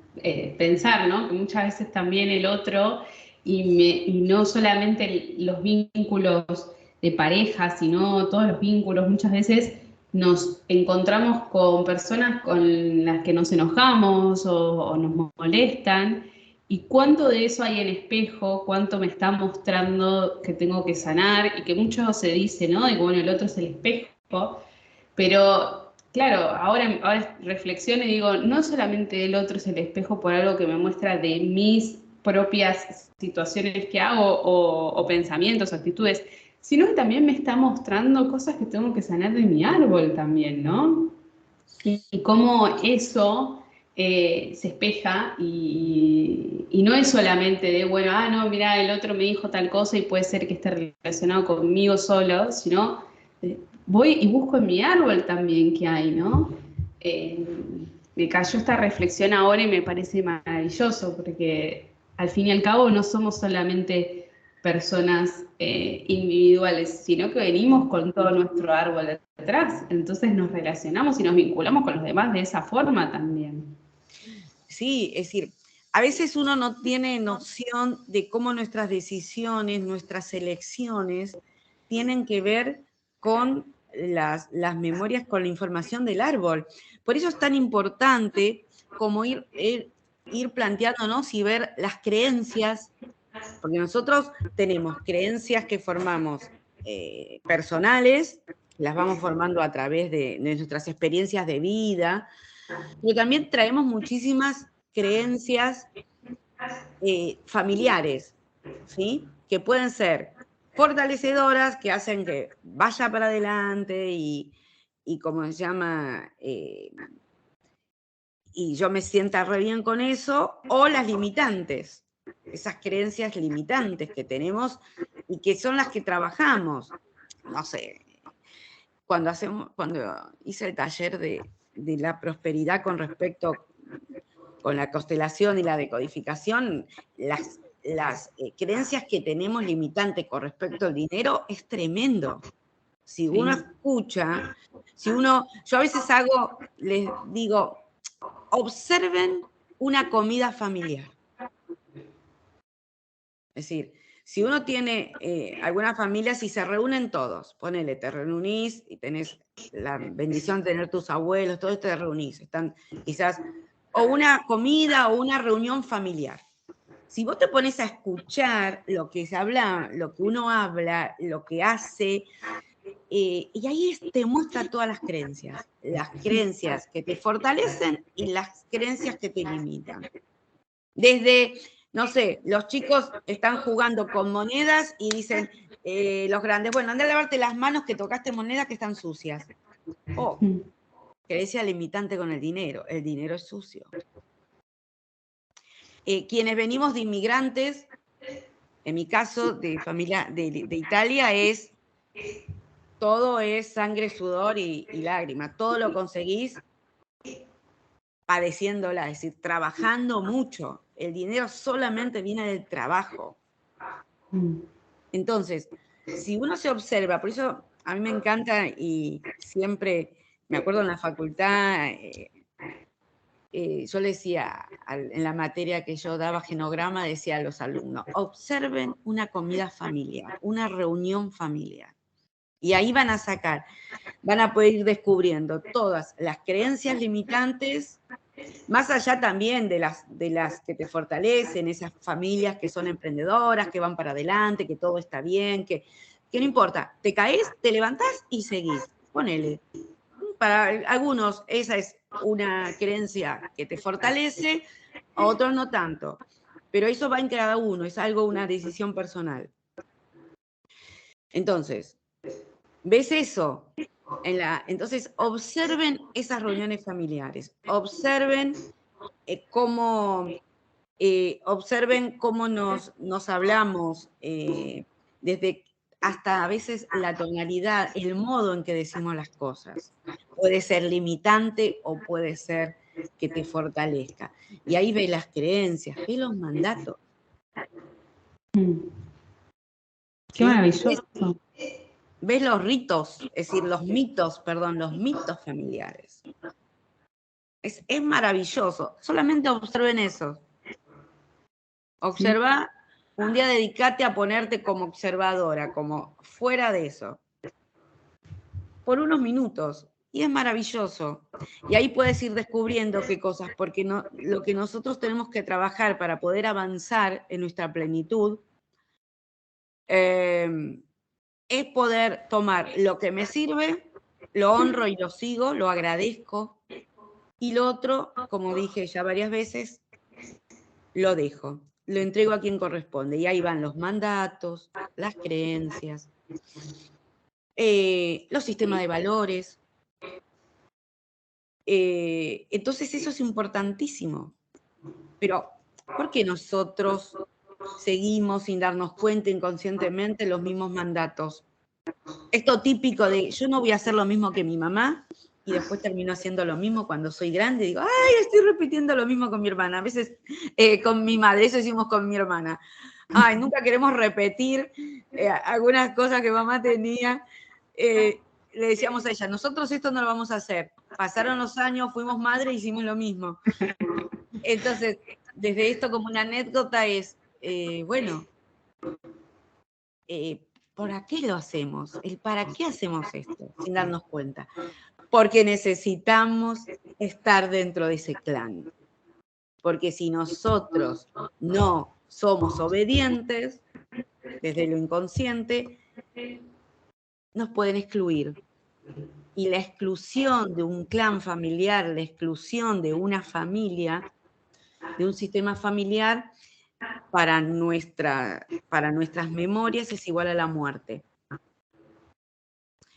pensar, ¿no? Que muchas veces también el otro, y no solamente los vínculos de pareja, sino todos los vínculos, muchas veces nos encontramos con personas con las que nos enojamos o nos molestan, y cuánto de eso hay en espejo, cuánto me está mostrando que tengo que sanar, y que mucho se dice, ¿no? De que bueno, el otro es el espejo, pero claro, ahora reflexiono y digo, no solamente el otro es el espejo por algo que me muestra de mis propias situaciones que hago o pensamientos o actitudes, sino que también me está mostrando cosas que tengo que sanar de mi árbol también, ¿no? Y cómo eso se espeja y no es solamente de, bueno, no, mira, el otro me dijo tal cosa y puede ser que esté relacionado conmigo solo, sino voy y busco en mi árbol también qué hay, ¿no? Eh, Me cayó esta reflexión ahora y me parece maravilloso porque al fin y al cabo no somos solamente personas individuales, sino que venimos con todo nuestro árbol detrás. Entonces nos relacionamos y nos vinculamos con los demás de esa forma también. Sí, es decir, a veces uno no tiene noción de cómo nuestras decisiones, nuestras elecciones tienen que ver con las memorias, con la información del árbol. Por eso es tan importante como ir planteándonos y ver las creencias, porque nosotros tenemos creencias que formamos personales, las vamos formando a través de nuestras experiencias de vida, pero también traemos muchísimas creencias familiares, ¿sí? Que pueden ser fortalecedoras, que hacen que vaya para adelante y como se llama, y yo me sienta re bien con eso, o las limitantes, esas creencias limitantes que tenemos y que son las que trabajamos. No sé, cuando hice el taller de la prosperidad con respecto con la constelación y la decodificación, las creencias que tenemos limitantes con respecto al dinero es tremendo. Si uno escucha, yo a veces les digo, observen una comida familiar. Es decir, si uno tiene alguna familia, si se reúnen todos, ponele, te reunís y tenés la bendición de tener tus abuelos, todos te reunís, están quizás, o una comida o una reunión familiar. Si vos te pones a escuchar lo que se habla, lo que uno habla, lo que hace, y ahí te muestra todas las creencias que te fortalecen y las creencias que te limitan. Desde, no sé, los chicos están jugando con monedas y dicen los grandes, bueno, anda a lavarte las manos que tocaste monedas que están sucias. Creencia limitante con el dinero es sucio. Quienes venimos de inmigrantes, en mi caso, de familia de Italia, todo es sangre, sudor y lágrima. Todo lo conseguís padeciéndola, es decir, trabajando mucho. El dinero solamente viene del trabajo. Entonces, si uno se observa, por eso a mí me encanta y siempre, me acuerdo en la facultad, yo le decía, en la materia que yo daba genograma, decía a los alumnos, observen una comida familiar, una reunión familiar. Y ahí van a poder ir descubriendo todas las creencias limitantes, más allá también de las que te fortalecen, esas familias que son emprendedoras, que van para adelante, que todo está bien, que no importa, te caes, te levantás y seguís. Ponele. Para algunos esa es una creencia que te fortalece, a otros no tanto. Pero eso va en cada uno, es algo, una decisión personal. Entonces, ¿ves eso? Entonces, observen esas reuniones familiares, observen cómo nos hablamos, desde hasta a veces la tonalidad, el modo en que decimos las cosas. Puede ser limitante o puede ser que te fortalezca. Y ahí ves las creencias, ves los mandatos. Qué maravilloso. Ves los ritos, es decir, los mitos familiares. Es maravilloso. Solamente observen eso. Observa, un día dedicate a ponerte como observadora, como fuera de eso. Por unos minutos. Y es maravilloso. Y ahí puedes ir descubriendo qué cosas, porque lo que nosotros tenemos que trabajar para poder avanzar en nuestra plenitud es poder tomar lo que me sirve, lo honro y lo sigo, lo agradezco, y lo otro, como dije ya varias veces, lo dejo, lo entrego a quien corresponde. Y ahí van los mandatos, las creencias, los sistemas de valores. Entonces eso es importantísimo. Pero, ¿por qué nosotros seguimos sin darnos cuenta inconscientemente los mismos mandatos? Esto típico de yo no voy a hacer lo mismo que mi mamá y después termino haciendo lo mismo cuando soy grande y digo, ay, estoy repitiendo lo mismo con mi hermana. A veces con mi madre, eso decimos con mi hermana. Ay, nunca queremos repetir algunas cosas que mamá tenía. Le decíamos a ella, nosotros esto no lo vamos a hacer. Pasaron los años, fuimos madre y hicimos lo mismo. Entonces, desde esto como una anécdota es, ¿para qué lo hacemos? ¿Para qué hacemos esto? Sin darnos cuenta. Porque necesitamos estar dentro de ese clan. Porque si nosotros no somos obedientes, desde lo inconsciente, nos pueden excluir. Y la exclusión de un clan familiar, la exclusión de una familia, de un sistema familiar, para nuestras memorias es igual a la muerte.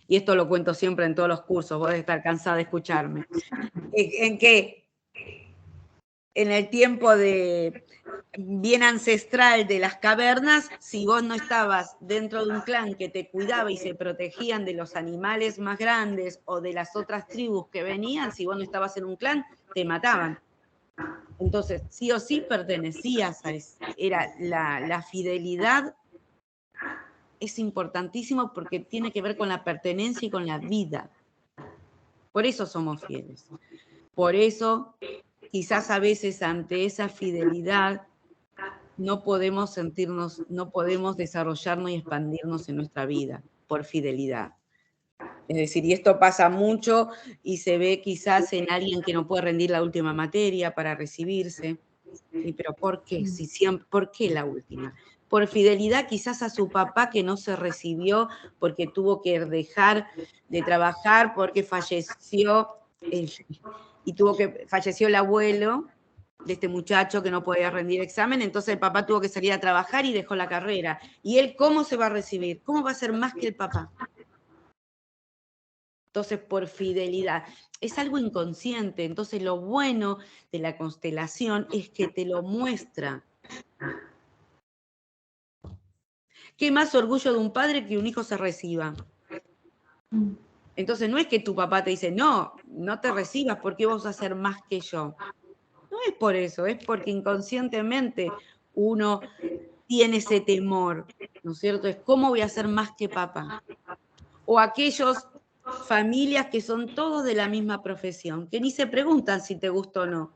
Y esto lo cuento siempre en todos los cursos, vos debes estar cansada de escucharme. En que en el tiempo bien ancestral de las cavernas, si vos no estabas dentro de un clan que te cuidaba y se protegían de los animales más grandes o de las otras tribus que venían, si vos no estabas en un clan, te mataban. Entonces, sí o sí pertenecías a eso. Era la fidelidad es importantísimo porque tiene que ver con la pertenencia y con la vida. Por eso somos fieles. Por eso, quizás a veces ante esa fidelidad no podemos desarrollarnos y expandirnos en nuestra vida, por fidelidad. Es decir, y esto pasa mucho y se ve quizás en alguien que no puede rendir la última materia para recibirse. ¿Pero por qué? ¿Por qué la última? Por fidelidad quizás a su papá que no se recibió porque tuvo que dejar de trabajar porque falleció falleció el abuelo de este muchacho que no podía rendir examen, entonces el papá tuvo que salir a trabajar y dejó la carrera. ¿Y él cómo se va a recibir? ¿Cómo va a ser más que el papá? Entonces, por fidelidad. Es algo inconsciente. Entonces, lo bueno de la constelación es que te lo muestra. ¿Qué más orgullo de un padre que un hijo se reciba? Entonces, no es que tu papá te dice, no te recibas porque vos vas a ser más que yo. No es por eso, es porque inconscientemente uno tiene ese temor, ¿no es cierto? Es cómo voy a ser más que papá. O aquellos familias que son todos de la misma profesión, que ni se preguntan si te gusta o no.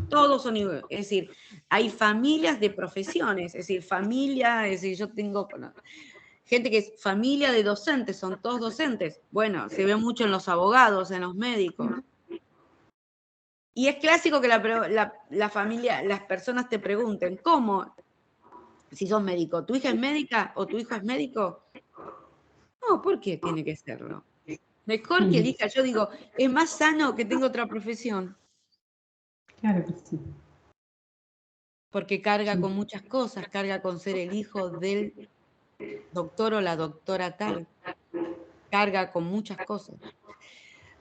Todos son iguales. Es decir, hay familias de profesiones, es decir, yo tengo gente que es familia de docentes, son todos docentes. Bueno, se ve mucho en los abogados, en los médicos. Y es clásico que la familia, las personas te pregunten, ¿cómo? Si sos médico, ¿tu hija es médica o tu hijo es médico? No, ¿por qué tiene que serlo? Mejor que elija, yo digo, es más sano que tenga otra profesión. Claro que sí. Porque carga con muchas cosas, carga con ser el hijo del doctor o la doctora tal, carga con muchas cosas.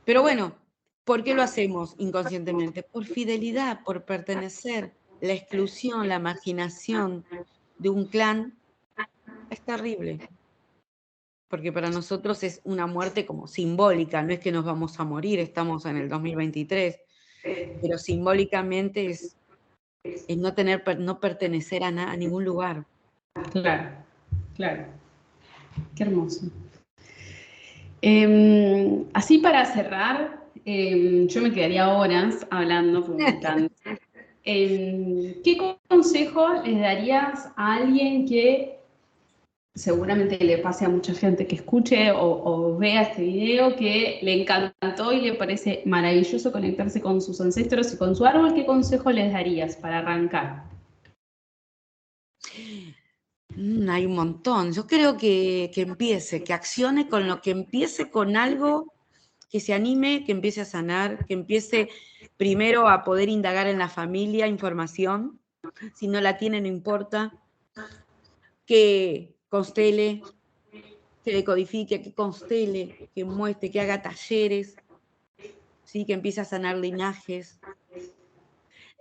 Pero bueno, ¿por qué lo hacemos inconscientemente? Por fidelidad, por pertenecer. La exclusión, la marginación de un clan es terrible, porque para nosotros es una muerte como simbólica, no es que nos vamos a morir, estamos en el 2023, pero simbólicamente es no pertenecer a ningún lugar. Claro, claro. Qué hermoso. Así para cerrar, yo me quedaría horas hablando, porque me encanta. ¿Qué consejo les darías a alguien que seguramente le pase a mucha gente que escuche o vea este video, que le encantó y le parece maravilloso conectarse con sus ancestros y con su árbol? ¿Qué consejo les darías para arrancar? Hay un montón. Yo creo que empiece, que accione con lo que empiece con algo, que se anime, que empiece a sanar, que empiece primero a poder indagar en la familia información. Si no la tiene, no importa. Que constele, que decodifique, que constele, que muestre, que haga talleres, ¿sí? Que empiece a sanar linajes.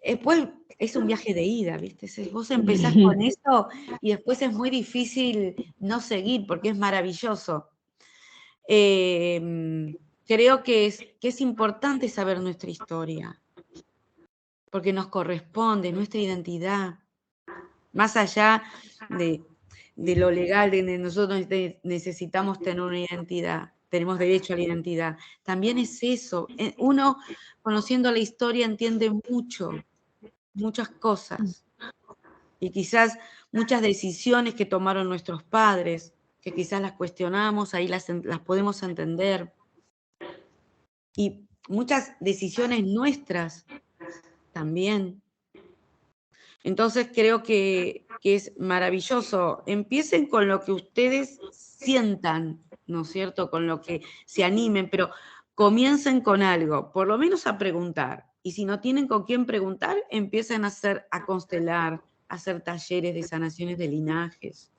Después es un viaje de ida, ¿viste? Vos empezás con eso y después es muy difícil no seguir porque es maravilloso. Creo que es importante saber nuestra historia, porque nos corresponde, nuestra identidad. Más allá de lo legal, de nosotros necesitamos tener una identidad, tenemos derecho a la identidad. También es eso. Uno, conociendo la historia, entiende muchas cosas. Y quizás muchas decisiones que tomaron nuestros padres, que quizás las cuestionamos, ahí las podemos entender. Y muchas decisiones nuestras también. Entonces creo que es maravilloso. Empiecen con lo que ustedes sientan, ¿no es cierto? Con lo que se animen, pero comiencen con algo, por lo menos a preguntar. Y si no tienen con quién preguntar, empiecen a constelar, a hacer talleres de sanaciones de linajes.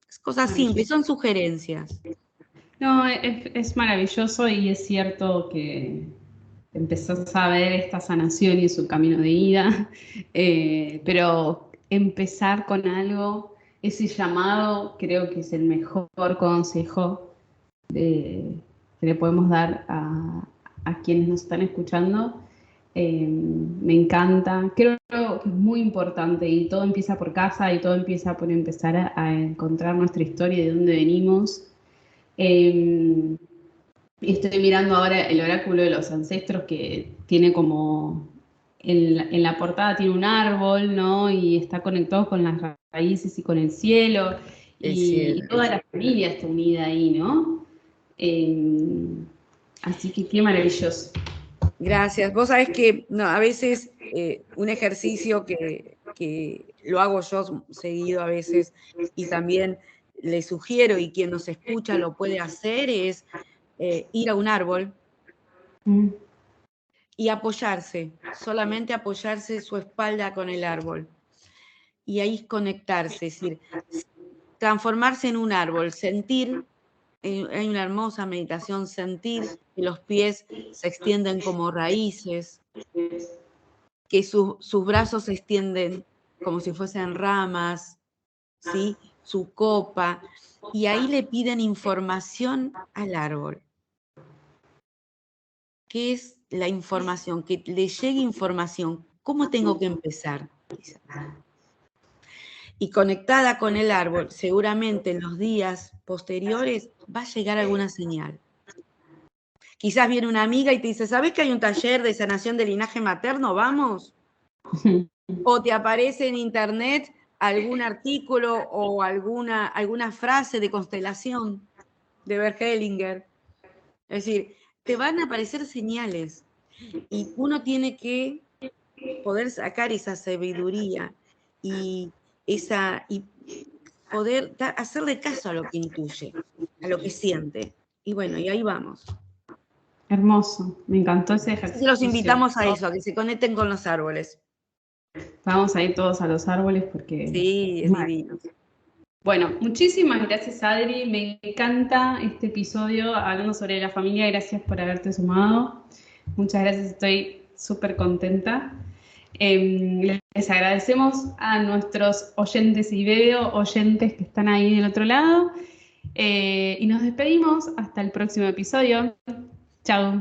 Es cosas simples, son sugerencias. No, es maravilloso y es cierto que empezás a ver esta sanación y su camino de ida, pero empezar con algo, ese llamado, creo que es el mejor consejo que le podemos dar a quienes nos están escuchando. Me encanta, creo que es muy importante y todo empieza por casa y todo empieza por empezar a encontrar nuestra historia y de dónde venimos. Y estoy mirando ahora el oráculo de los ancestros que tiene como, en la portada tiene un árbol, ¿no? Y está conectado con las raíces y con el cielo. Y toda la familia está unida ahí, ¿no? Así que qué maravilloso. Gracias. Vos sabés que a veces un ejercicio que lo hago yo seguido a veces y también le sugiero y quien nos escucha lo puede hacer es ir a un árbol y apoyarse, solamente apoyarse su espalda con el árbol y ahí conectarse, es decir, transformarse en un árbol, sentir. Hay una hermosa meditación, sentir que los pies se extienden como raíces, que sus brazos se extienden como si fuesen ramas, ¿sí? Su copa, y ahí le piden información al árbol. ¿Qué es la información? Que le llegue información. ¿Cómo tengo que empezar? Y conectada con el árbol, seguramente en los días posteriores va a llegar alguna señal. Quizás viene una amiga y te dice, ¿sabés que hay un taller de sanación de linaje materno? ¿Vamos? O te aparece en internet algún artículo o alguna frase de constelación de Bert Hellinger. Es decir, te van a aparecer señales y uno tiene que poder sacar esa sabiduría y poder hacerle caso a lo que intuye, a lo que siente. Y bueno, y ahí vamos. Hermoso, me encantó ese ejercicio. Los invitamos a eso, a que se conecten con los árboles. Vamos a ir todos a los árboles porque... Sí, es divino. Bueno, muchísimas gracias, Adri. Me encanta este episodio hablando sobre la familia. Gracias por haberte sumado. Muchas gracias, estoy súper contenta. Les agradecemos a nuestros oyentes y video oyentes que están ahí del otro lado. Y nos despedimos hasta el próximo episodio. Chao.